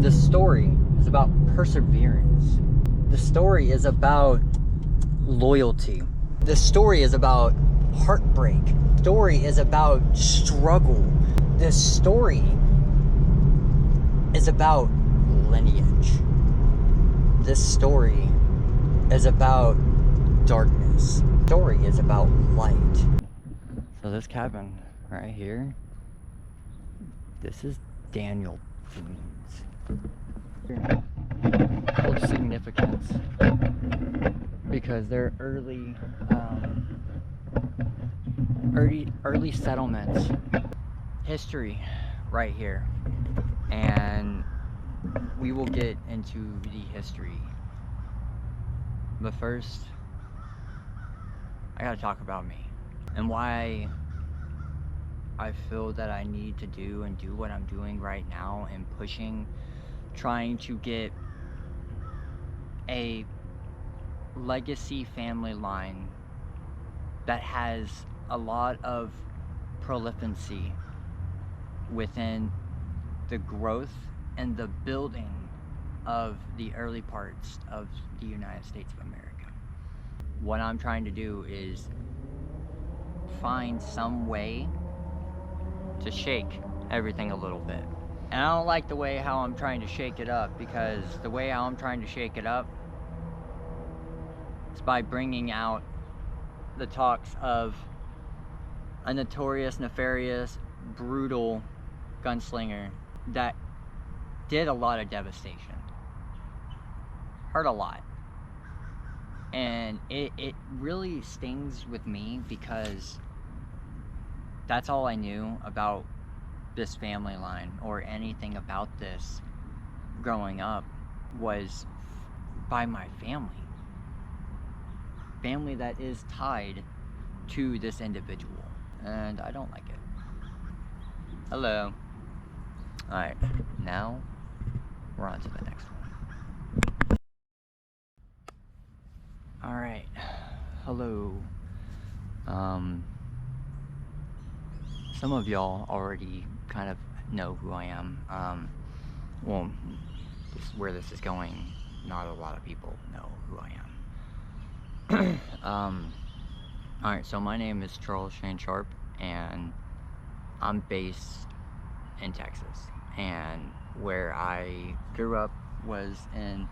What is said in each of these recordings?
The story is about perseverance. The story is about loyalty. The story is about heartbreak. The story is about struggle. The story is about lineage. This story is about darkness. The story is about light. So this cabin right here, this is Daniel Dean's. Holds significance because they're early settlements. History right here, and we will get into the history. But first, I gotta talk about me and why I feel that I need to do what I'm doing right now and trying to get a legacy family line that has a lot of prolificancy within the growth and the building of the early parts of the United States of America. What I'm trying to do is find some way to shake everything a little bit. And I don't like the way how I'm trying to shake it up, because the way how I'm trying to shake it up is by bringing out the talks of a notorious, nefarious, brutal gunslinger that did a lot of devastation, hurt a lot. And it really stings with me because that's all I knew about this family line or anything about this growing up was by my family that is tied to this individual, and I don't like it. Hello. Alright, now we're on to the next one. Alright, hello. Some of y'all already kind of know who I am. Well, where this is going, not a lot of people know who I am. Alright, so my name is Charles Shane Sharp, and I'm based in Texas. And where I grew up was in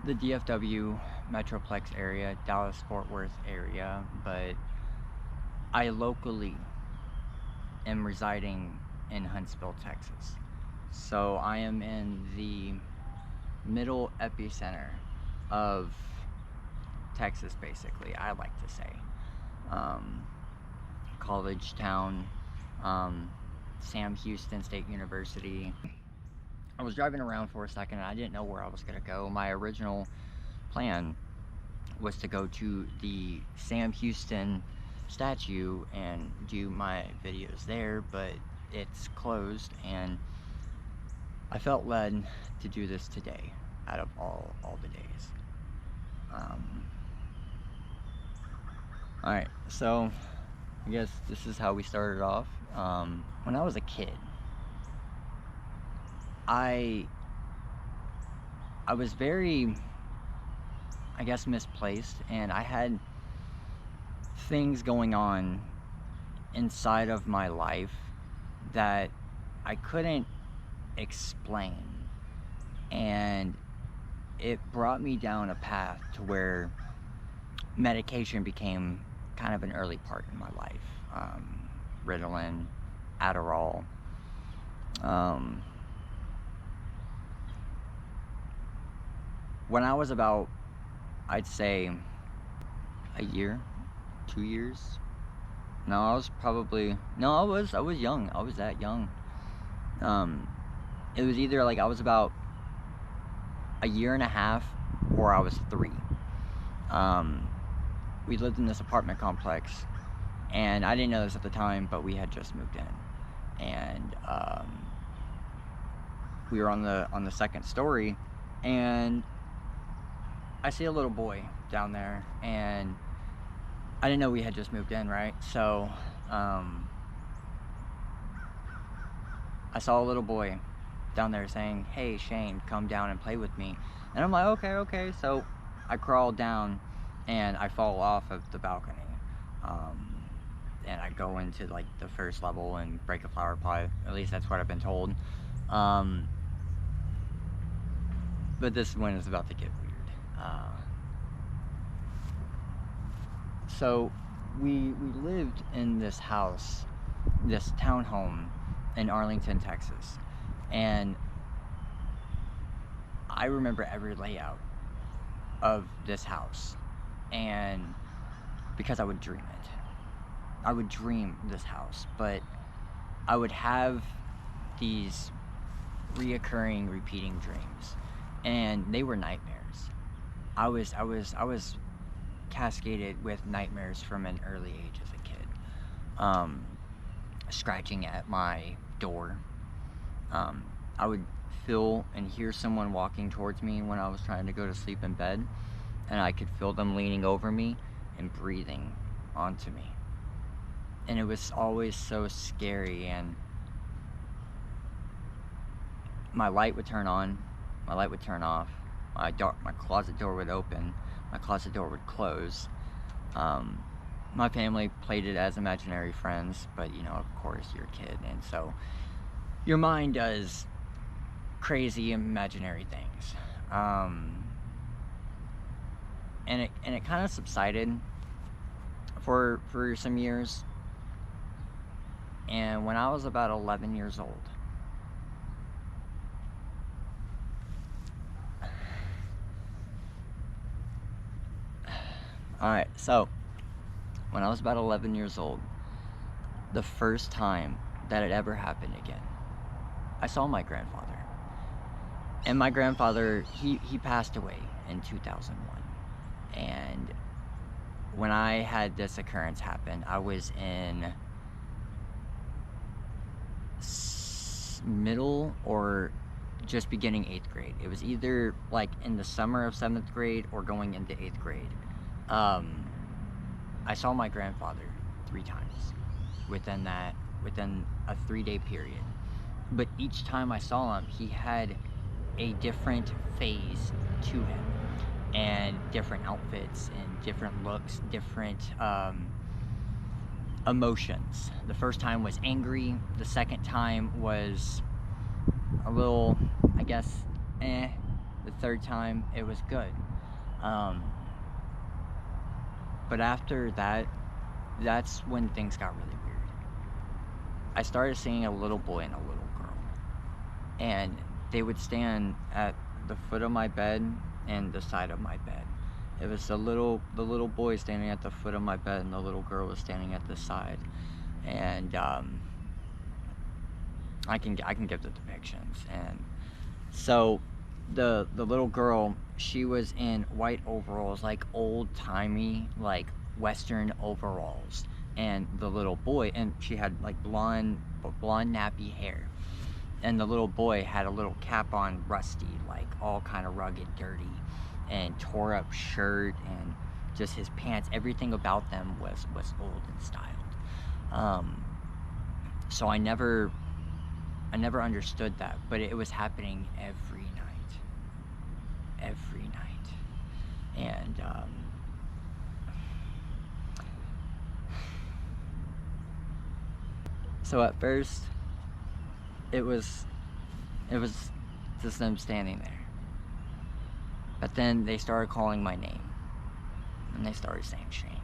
the DFW Metroplex area, Dallas-Fort Worth area, but I locally am residing in Huntsville, Texas. So I am in the middle epicenter of Texas, basically, I like to say. College town, Sam Houston State University. I was driving around for a second and I didn't know where I was gonna go. My original plan was to go to the Sam Houston statue and do my videos there, but it's closed, and I felt led to do this today out of all the days. Alright, so I guess this is how we started off. When I was a kid, I was very, I guess, misplaced, and I had things going on inside of my life that I couldn't explain, and it brought me down a path to where medication became kind of an early part in my life. Ritalin, Adderall. When I was about, I'd say, a year, 2 years. No, I was probably, no, I was young. I was that young. It was either like I was about a year and a half or I was 3. We lived in this apartment complex, and I didn't know this at the time, but we had just moved in, and we were on the second story, and I see a little boy down there, and I didn't know we had just moved in, right? So I saw a little boy down there saying, "Hey, Shane, come down and play with me." And I'm like, okay. So I crawl down and I fall off of the balcony. Um, and I go into like the first level and break a flower pot. At least that's what I've been told. Um, but this one is about to get weird. So we lived in this house, this townhome in Arlington, Texas, and I remember every layout of this house, and because I would dream it. I would dream this house, but I would have these reoccurring, repeating dreams, and they were nightmares. I was cascaded with nightmares from an early age as a kid. Um, Scratching at my door. I would feel and hear someone walking towards me when I was trying to go to sleep in bed, and I could feel them leaning over me and breathing onto me. And it was always so scary, and my light would turn on, my light would turn off, my closet door would open, my closet door would close. Um, my family played it as imaginary friends, but you know, of course, you're a kid, and so your mind does crazy imaginary things. And it kind of subsided for some years. And when I was about 11 years old, alright, so when I was about 11 years old, the first time that it ever happened again, I saw my grandfather. And my grandfather, he passed away in 2001. And when I had this occurrence happen, I was in middle or just beginning 8th grade. It was either like in the summer of 7th grade or going into 8th grade. I saw my grandfather 3 times within a 3-day period. But each time I saw him, he had a different phase to him, and different outfits and different looks, different emotions. The first time was angry. The second time was a little, I guess, eh. The third time, it was good. But after that, that's when things got really weird. I started seeing a little boy and a little girl, and they would stand at the foot of my bed and the side of my bed. It was the little boy standing at the foot of my bed, and the little girl was standing at the side. And I can give the depictions. And so the little girl, she was in white overalls, like old-timey, like Western overalls. And the little boy, and she had like blonde nappy hair. And the little boy had a little cap on, rusty, like all kind of rugged, dirty, and tore up shirt, and just his pants, everything about them was old and styled. So I never understood that, but it was happening every night. And so at first it was just them standing there. But then they started calling my name, and they started saying Shane.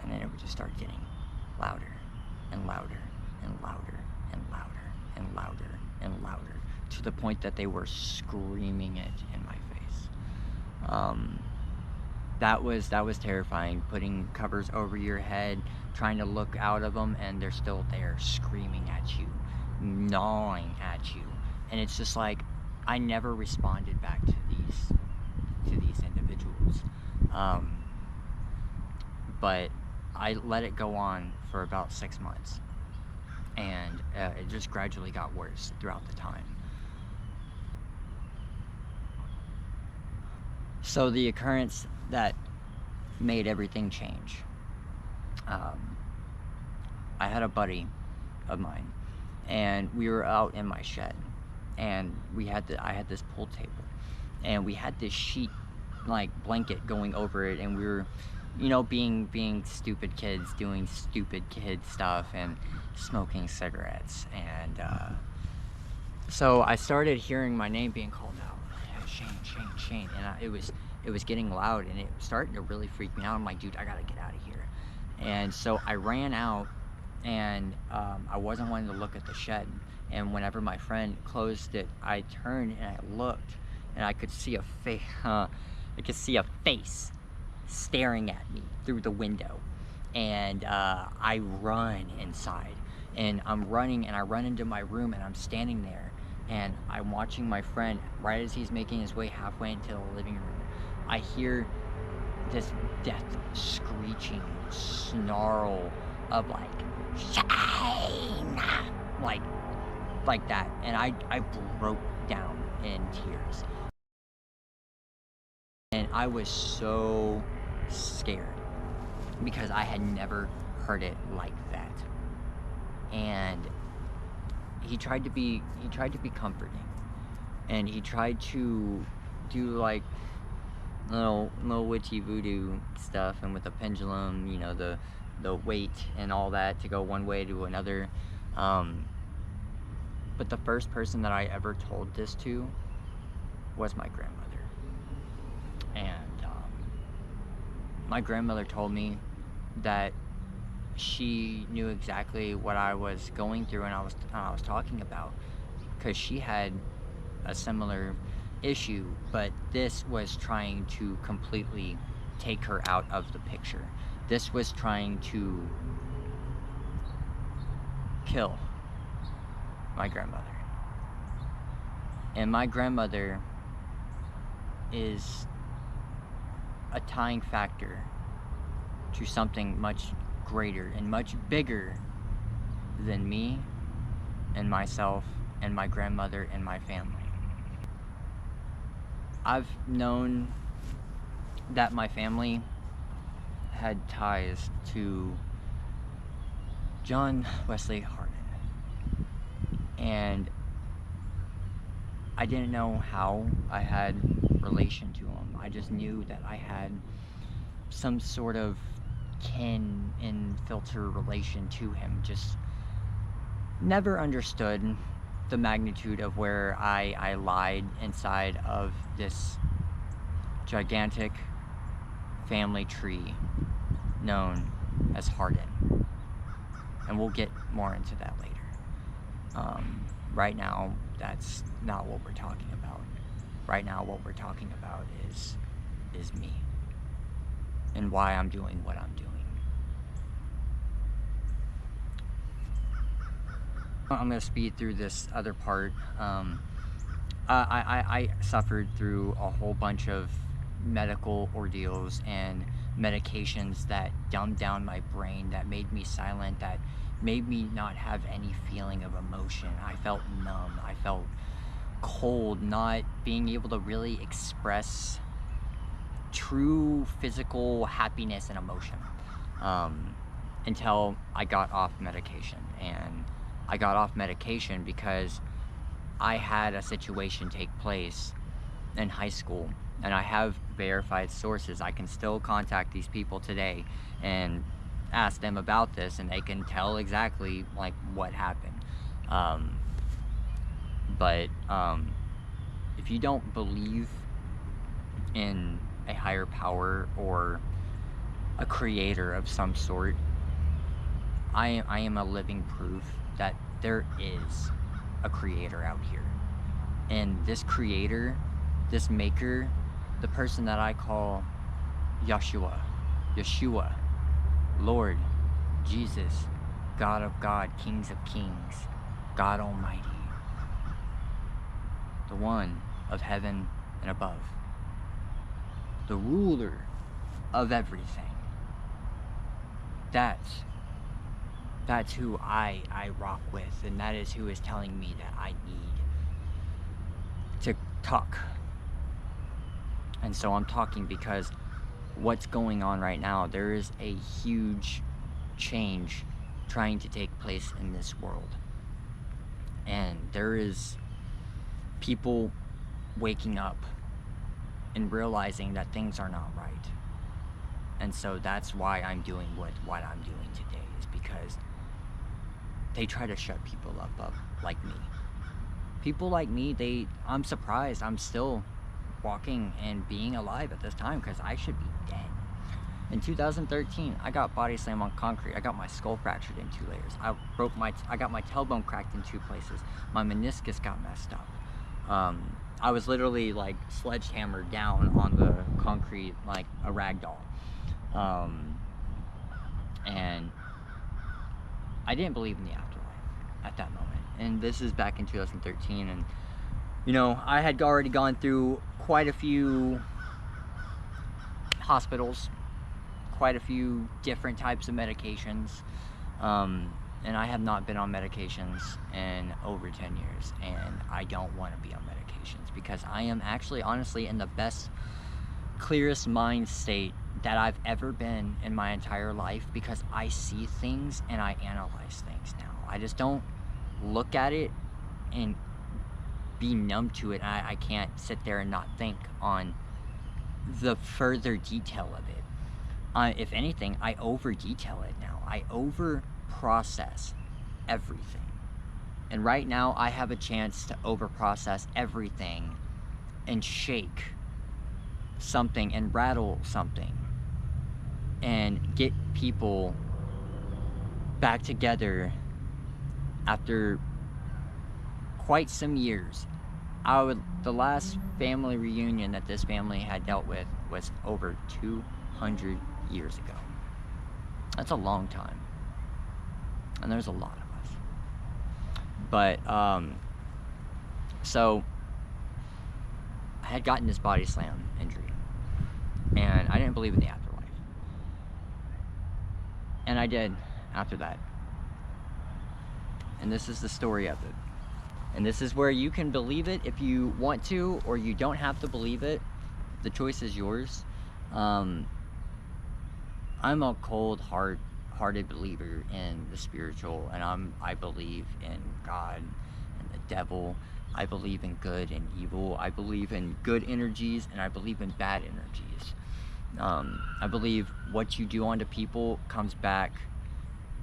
And then it would just start getting louder and louder and louder and louder and louder and louder, to the point that they were screaming it in my face. That was terrifying, putting covers over your head, trying to look out of them, and they're still there screaming at you, gnawing at you. And it's just like, I never responded back to these individuals. But I let it go on for about 6 months, and it just gradually got worse throughout the time. So the occurrence that made everything change, I had a buddy of mine, and we were out in my shed, and I had this pool table, and we had this sheet, like, blanket going over it, and we were, being stupid kids, doing stupid kid stuff, and smoking cigarettes. And so I started hearing my name being called out. Shane, Shane, Shane. And it was getting loud, and it was starting to really freak me out. I'm like, dude, I gotta get out of here. And so I ran out, and I wasn't wanting to look at the shed. And whenever my friend closed it, I turned and I looked, and I could see a face. I could see a face staring at me through the window. And I run inside, and I'm running, and I run into my room, and I'm standing there, and I'm watching my friend. Right as he's making his way halfway into the living room, I hear this death screeching snarl of like, Shane! Like that. And I broke down in tears. And I was so scared because I had never heard it like that. And he tried to be comforting, and he tried to do like little witchy voodoo stuff, and with the pendulum, the weight and all that to go one way to another. But the first person that I ever told this to was my grandmother. And my grandmother told me that she knew exactly what I was going through, and I was talking about, because she had a similar issue, but this was trying to completely take her out of the picture. This was trying to kill my grandmother. And my grandmother is a tying factor to something much greater and much bigger than me and myself and my grandmother and my family. I've known that my family had ties to John Wesley Hardin, and I didn't know how I had relation to him. I just knew that I had some sort of kin and filter relation to him. Just never understood the magnitude of where I lied inside of this gigantic family tree known as Hardin. And we'll get more into that later. Right now, that's not what we're talking about. Right now, what we're talking about is me, and why I'm doing what I'm doing. I'm going to speed through this other part. I suffered through a whole bunch of medical ordeals and medications that dumbed down my brain, that made me silent, that made me not have any feeling of emotion. I felt numb. I felt cold, not being able to really express true physical happiness and emotion, until I got off medication. And I got off medication because I had a situation take place in high school, and I have verified sources. I can still contact these people today and ask them about this, and they can tell exactly like what happened. But if you don't believe in a higher power or a creator of some sort, I am a living proof that there is a creator out here. And this creator, this maker, the person that I call Yeshua, Lord, Jesus, God of God, Kings of Kings, God Almighty, the one of heaven and above, the ruler of everything. That's who I rock with, and that is who is telling me that I need to talk. And so I'm talking because what's going on right now, there is a huge change trying to take place in this world. And there is people waking up and realizing that things are not right. And so that's why I'm doing what I'm doing today, is because they try to shut people up like me. People like me, I'm surprised I'm still walking and being alive at this time, because I should be dead. In 2013, I got body slammed on concrete. I got my skull fractured in 2 layers. I got my tailbone cracked in 2 places. My meniscus got messed up. I was literally like sledgehammered down on the concrete like a rag doll. And I didn't believe in the afterlife at that moment. And this is back in 2013, and you know, I had already gone through quite a few hospitals, quite a few different types of medications, and I have not been on medications in over 10 years, and I don't want to be on medications, because I am actually honestly in the best, clearest mind state that I've ever been in my entire life, because I see things and I analyze things now. I just don't look at it and be numb to it. I can't sit there and not think on the further detail of it. If anything, I over detail it now. I over process everything. And right now I have a chance to over process everything and shake something and rattle something and get people back together after quite some years. The last family reunion that this family had dealt with was over 200 years ago. That's a long time, and there's a lot of us. But so I had gotten this body slam injury, and I didn't believe in the afterlife, and I did after that. And this is the story of it. And this is where you can believe it if you want to, or you don't have to believe it. The choice is yours. I'm a cold-hearted believer in the spiritual, and I believe in God and the devil. I believe in good and evil. I believe in good energies, and I believe in bad energies. I believe what you do unto people comes back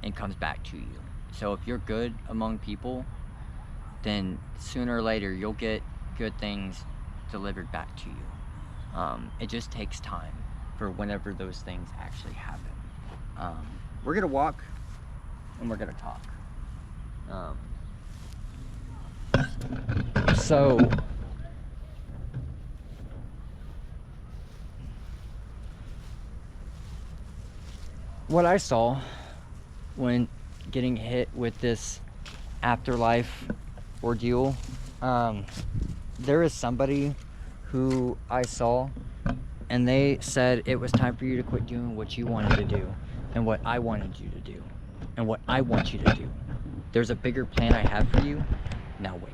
to you. So if you're good among people, then sooner or later you'll get good things delivered back to you. It just takes time for whenever those things actually happen. We're gonna walk and we're gonna talk. So what I saw when getting hit with this afterlife ordeal, there is somebody who I saw, and they said it was time for you to quit doing what you wanted to do and what I wanted you to do and what I want you to do. There's a bigger plan I have for you. Now wait.